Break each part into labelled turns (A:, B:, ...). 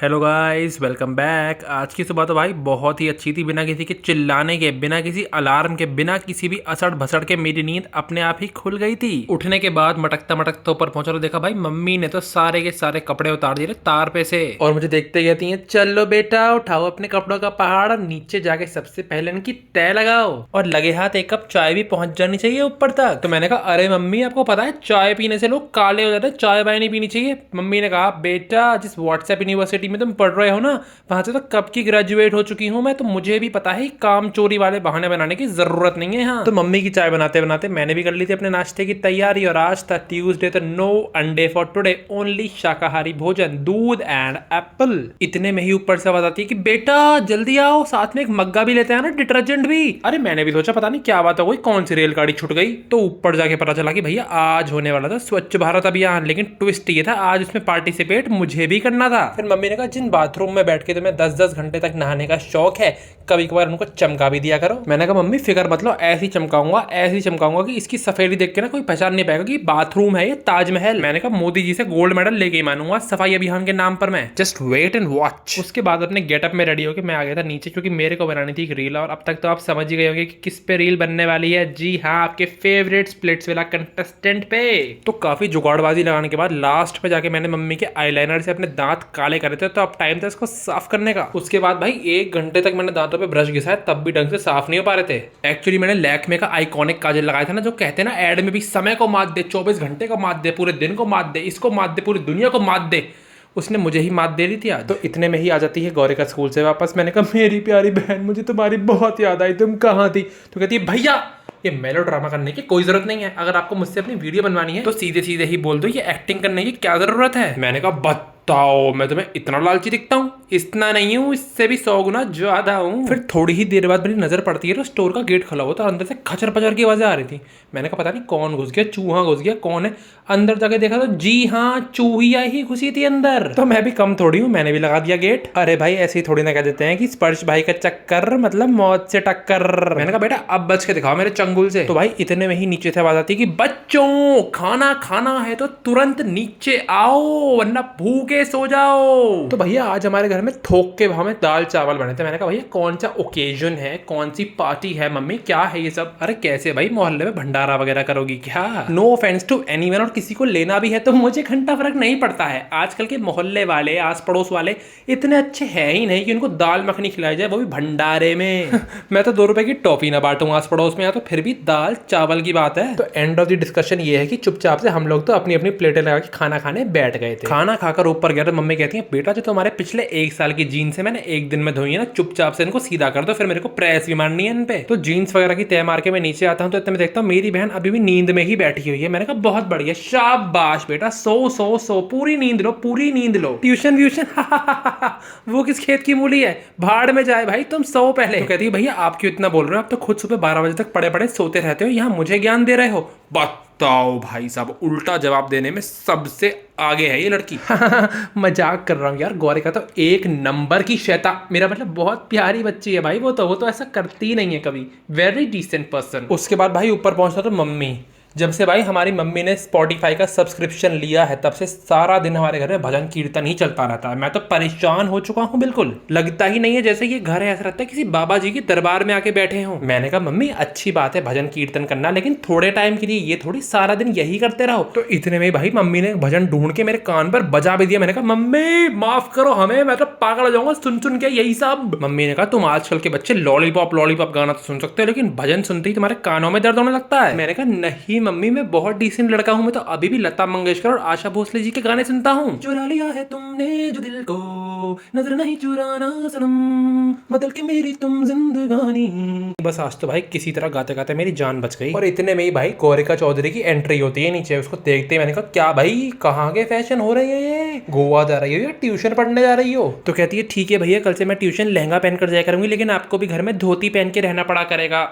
A: Hello guys, welcome back. आज की सुबह तो भाई बहुत ही अच्छी थी। बिना किसी के चिल्लाने के, बिना किसी अलार्म के, बिना किसी भी असड़ भसड़ के मेरी नींद अपने आप ही खुल गई थी। उठने के बाद मटकता मटकता ऊपर पहुंचा तो देखा भाई मम्मी ने तो सारे के सारे कपड़े उतार दिए तार पे से, और मुझे देखते कहती हैं चलो बेटा उठाओ अपने कपड़ों का पहाड़ और नीचे जाके सबसे पहले इनकी तय लगाओ और लगे हाथ एक कप चाय भी पहुंच जानी चाहिए ऊपर तक। तो मैंने कहा अरे मम्मी आपको पता है चाय पीने से लोग काले हो जाते हैं, चाय वाय नहीं पीनी चाहिए। मम्मी ने कहा बेटा जिस व्हाट्सएप यूनिवर्सिटी में तुम पढ़ रहे हो ना वहां से तो कब की ग्रेजुएट हो चुकी हूं मैं, तो मुझे भी पता है काम चोरी वाले बहाने बनाने की जरूरत नहीं है यहाँ। तो मम्मी की चाय बनाते बनाते मैंने भी कर ली थी अपने नाश्ते की तैयारी, और आज था ट्यूसडे तो नो अंडे फॉर टुडे, ओनली शाकाहारी भोजन, दूध एंड एप्पल। इतने में ही ऊपर से आवाज आती है कि बेटा जल्दी आओ, साथ में एक मग्गा भी लेते हैं ना, डिटर्जेंट भी। अरे मैंने भी सोचा पता नहीं क्या बात हो गई, कौन सी रेलगाड़ी छूट गई। तो ऊपर जाके पता चला कि भैया आज होने वाला था स्वच्छ भारत अभियान, लेकिन ट्विस्ट ये था आज उसमें पार्टिसिपेट मुझे भी करना था। फिर मम्मी ने कहा जिन बाथरूम में बैठ के तुम्हें 10-10 घंटे तक नहाने का शौक है, कभी कभार उनको चमका भी दिया करो। मैंने कहा मम्मी फिक्र मत लो, ऐसी चमकाऊंगा कि इसकी सफेदी देख के ना कोई पहचान नहीं पाएगा कि बाथरूम है ये ताजमहल। मैंने कहा मोदी जी से गोल्ड मेडल लेके ही मानूंगा सफाई अभियान के नाम पर मैं, जस्ट वेट एंड वॉच। उसके बाद अपने गेटअप में रेडी होकर मैं आ गया था नीचे, क्योंकि मेरे को बनानी थी एक रील, और अब तक तो आप समझ ही गए होंगे कि किस पे रील बनने वाली है। जी हाँ, आपके फेवरेट स्प्लिट्स वाला कंटेस्टेंट पे। तो काफी जुगाड़बाजी लगाने के बाद लास्ट पे जाके मैंने मम्मी के आईलाइनर से अपने दांत काले करे थे, तो अब टाइम था इसको साफ करने का। उसके बाद भाई 1 घंटे तक मैंने दांतों पे ब्रश घिसाया, तब भी ढंग से साफ नहीं हो पा रहे थे। एक्चुअली मैंने लैक्मे का आइकॉनिक काजल लगाया था ना, जो कहते हैं ना एड में भी, समय को मात दे, 24 घंटे को मात दे, पूरे दिन को मात दे, इसको मात दे, पूरी दुनिया को मात दे। उसने मुझे ही मात दे दी थी आज। तो इतने में ही आ जाती है गौरी का स्कूल से वापस। मैंने कहा मेरी प्यारी बहन मुझे तुम्हारी बहुत याद आई, तुम कहाँ थी? तो कहती है भैया ये मेलो ड्रामा करने की कोई जरूरत नहीं है, अगर आपको मुझसे अपनी वीडियो बनवानी है तो सीधे सीधे ही बोल दो, ये एक्टिंग करने की क्या जरूरत है। मैंने कहा बताओ मैं तुम्हें इतना लालची दिखता हूँ? इतना नहीं हूँ, इससे भी 100 गुना ज्यादा हूँ। फिर थोड़ी ही देर बाद मेरी नजर पड़ती है तो स्टोर का गेट खुला हुआ था, अंदर से खचर पचर की आवाजें आ रही थी। मैंने कहा पता नहीं कौन घुस गया, चूहा घुस गया, कौन है? अंदर जाके देखा तो जी हाँ चूहिया ही घुसी थी अंदर। तो मैं भी कम थोड़ी हूँ, मैंने भी लगा दिया गेट। अरे भाई ऐसे ही थोड़ी ना कह देते हैं कि स्पर्श भाई का चक्कर मतलब मौत से टक्कर। मैंने कहा बेटा अब बच के दिखाओ मेरे चंगुल से। तो भाई इतने में ही नीचे से आवाज आती कि बच्चों खाना खाना है तो तुरंत नीचे आओ वरना भूखे सो जाओ। तो भैया आज हमारे घर में थोक के भाव में दाल चावल बने थे। मैंने कहा भैया कौन सा ओकेजन है, कौन सी पार्टी है मम्मी, क्या है ये सब? अरे कैसे भाई मोहल्ले में भंडारा वगैरह करोगी क्या? नो ऑफेंस टू एनीवन, और किसी को लेना भी है तो मुझे घंटा फर्क नहीं पड़ता है। आजकल के मोहल्ले वाले, आस पड़ोस वाले इतने अच्छे हैं ही नहीं कि उनको दाल मखनी खिलाई जाए, वो भी भंडारे में। मैं तो 2 रुपए की टॉफी ना बांटूं आस पड़ोस में, या तो फिर भी दाल चावल की बात है। तो एंड ऑफ द डिस्कशन ये है कि चुपचाप से हम लोग तो अपनी अपनी प्लेटें लगा के खाना खाने बैठ गए थे। खाना खाकर ऊपर गया तो मम्मी कहती है बेटा जो तुम्हारे पिछले 1 साल की जीन्स है मैंने 1 दिन में धोई है ना, चुपचाप से इनको सीधा कर दो, फिर मेरे को प्रेस भी मारनी है इन पे। तो जीन्स वगैरह की तय मार के मैं नीचे आता हूँ तो इतने में देखता हूँ मेरी बहन अभी भी नींद में ही बैठी हुई है। मैंने कहा बहुत बढ़िया, शाबाश बेटा, सो पूरी नींद लो, पूरी नींद लो। ट्यूशन व्यूशन वो किस खेत की मूली है, भाड़ में जाए भाई, तुम सो पहले। तो कहती है भैया आप क्यों इतना बोल रहे हो, आप तो खुद सुबह 12 बजे तक पड़े पड़े सोते रहते हो, यहाँ मुझे ज्ञान दे रहे हो। बताओ भाई साहब, उल्टा जवाब देने में सबसे आगे है ये लड़की। मजाक कर रहा हूँ यार, गौरिका तो 1 नंबर की शैता, मेरा मतलब बहुत प्यारी बच्ची है भाई। वो तो ऐसा करती ही नहीं है कभी, वेरी डिसेंट पर्सन। उसके बाद भाई ऊपर पहुंचता तो मम्मी, जब से भाई हमारी मम्मी ने स्पॉटिफाई का सब्सक्रिप्शन लिया है तब से सारा दिन हमारे घर में भजन कीर्तन ही चलता रहता है। मैं तो परेशान हो चुका हूँ, बिल्कुल लगता ही नहीं है जैसे ये घर है, ऐसा लगता है किसी बाबा जी के दरबार में आके बैठे हों। मैंने कहा मम्मी अच्छी बात है भजन कीर्तन करना, लेकिन थोड़े टाइम के लिए, ये थोड़ी सारा दिन यही करते रहो। तो इतने में भाई मम्मी ने भजन ढूंढ के मेरे कान पर बजा भी दिया। मैंने कहा मम्मी माफ करो हमें, मैं तो पागल हो जाऊंगा सुन सुन के यही सब। मम्मी ने कहा तुम आजकल के बच्चे लॉलीपॉप गाना तो सुन सकते हो, लेकिन भजन सुनते ही तुम्हारे कानों में दर्द होने लगता है। मैंने कहा नहीं मम्मी, मैं बहुत डिसेंट लड़का हूं, मैं तो अभी भी लता मंगेशकर और आशा भोसले जी के गाने सुनता हूं। चुरा लिया है तुमने जो दिल को, नजर नहीं चुराना सनम, बदल के मेरी तुम जिंदगानी। बस आज तो भाई किसी तरह गाते गाते मेरी जान बच गई। और इतने में ही भाई गौरिका चौधरी की एंट्री होती है नीचे। उसको देखते ही मैंने कहा क्या भाई कहाँ के फैशन हो रही है, ये गोवा जा रही हो या ट्यूशन पढ़ने जा रही हो? तो कहती है ठीक है भैया, कल से मैं ट्यूशन लहंगा पहन कर जाया करूंगी, लेकिन आपको भी घर में धोती पहन के रहना पड़ा करेगा।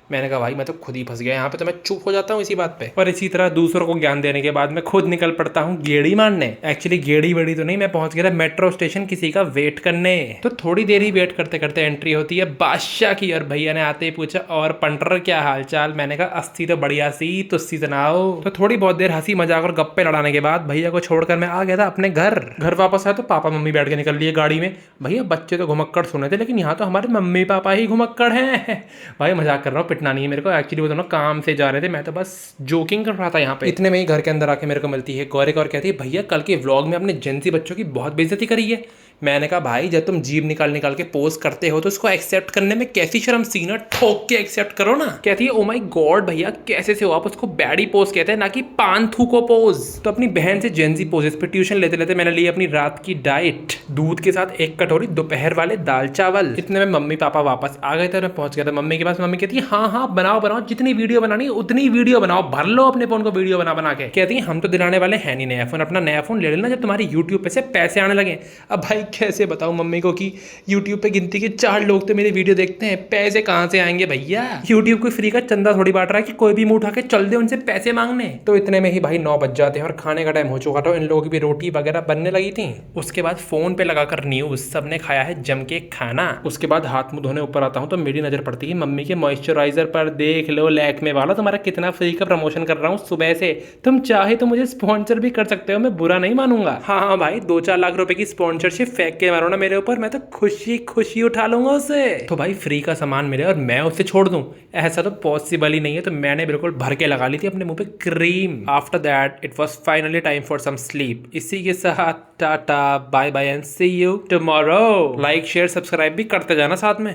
A: मैंने कहा भाई मैं तो खुद ही फंस गया यहाँ पे, तो मैं चुप हो जाता हूँ इसी बात पे। और इसी तरह दूसरों को ज्ञान देने के बाद मैं खुद निकल पड़ता हूँ गेड़ी मारने। एक्चुअली गेड़ी वेड़ी तो नहीं, मैं पहुंच गया मेट्रो स्टेशन किसी का वेट करने। तो थोड़ी देर ही वेट करते करते एंट्री होती है बादशाह की, और भैया ने आते ही पूछा और पंटर क्या हाल चाल। मैंने कहा अस्सी तो बढ़िया सी, तुस्सी सुनाओ। तो थोड़ी बहुत देर हंसी मजाक और गप्पे लड़ाने के बाद भैया को छोड़कर मैं आ गया था अपने घर वापस आया तो पापा मम्मी बैठ के निकल लिए गाड़ी में। भैया बच्चे तो घुमक्कड़ सुने थे, लेकिन यहाँ तो हमारे मम्मी पापा ही घुमक्कड़ हैं। भाई मजाक कर रहा हूँ, पिटना नहीं है मेरे को। एक्चुअली वो दोनों काम से जा रहे थे, मैं तो बस जोकिंग कर रहा था यहाँ पे। इतने में ही घर के अंदर आके मेरे को मिलती है गौरे और कहती है भैया कल के व्लॉग में अपने जेंसी बच्चों की बहुत बेइज्जती करी है। मैंने कहा भाई जब तुम जीभ निकाल निकाल के पोस्ट करते हो तो उसको एक्सेप्ट करने में कैसी शर्म, सीना ठोक के एक्सेप्ट करो ना। कहती है ओ माय गॉड भैया कैसे से हो आप, उसको बैडी पोज कहते हैं ना कि पान थूको पोज। तो अपनी बहन से जेंजी पोजेस पे ट्यूशन लेते लेते मैंने ली अपनी रात की डाइट, दूध के साथ 1 कटोरी दोपहर वाले दाल चावल। इतने में मम्मी पापा वापस आ गए थे, मैं पहुंच गया था मम्मी के पास। मम्मी कहती है हाँ बनाओ बनाओ, जितनी वीडियो बनानी उतनी वीडियो बनाओ, भर लो अपने फोन को वीडियो बना बना के। कहती है हम तो दिलाने वाले हैं नहीं नया फोन, अपना नया फोन ले लेना जब तुम्हारी यूट्यूब पे से पैसे आने लगे। अब भाई कैसे बताऊं मम्मी को कि यूट्यूब पे गिनती के 4 लोग तो मेरी वीडियो देखते हैं, पैसे कहां से आएंगे भैया। यूट्यूब कोई फ्री का चंदा थोड़ी बांट रहा है कि कोई भी मुंह उठा के चल दे उनसे पैसे मांगने। तो इतने में ही भाई 9 बज जाते हैं और खाने का टाइम हो चुका था। इन लोगों की भी रोटी वगैरह बनने लगी थी। उसके बाद फोन पे लगाकर न्यूज, सबने खाया है जम के खाना। उसके बाद हाथ मुंह धोने ऊपर आता हूँ तो मेरी नजर पड़ती है मम्मी के मॉइस्चराइजर पर। देख लो लैक्मे वाला तुम्हारा कितना फ्री का प्रमोशन कर रहा हूँ सुबह से, तुम चाहे तो मुझे स्पॉन्सर भी कर सकते हो, मैं बुरा नहीं मानूंगा। हाँ भाई 2-4 लाख रुपए की स्पॉन्सरशिप फेंक के मारो ना मेरे ऊपर, मैं तो खुशी खुशी उठा लूंगा उसे। तो भाई फ्री का सामान मिले और मैं उसे छोड़ दूं, ऐसा तो पॉसिबल ही नहीं है। तो मैंने बिल्कुल भर के लगा ली थी अपने मुंह पे cream. After that it was finally time for some sleep. इसी के साथ tata bye bye and see you tomorrow. Like share subscribe भी करते जाना साथ में।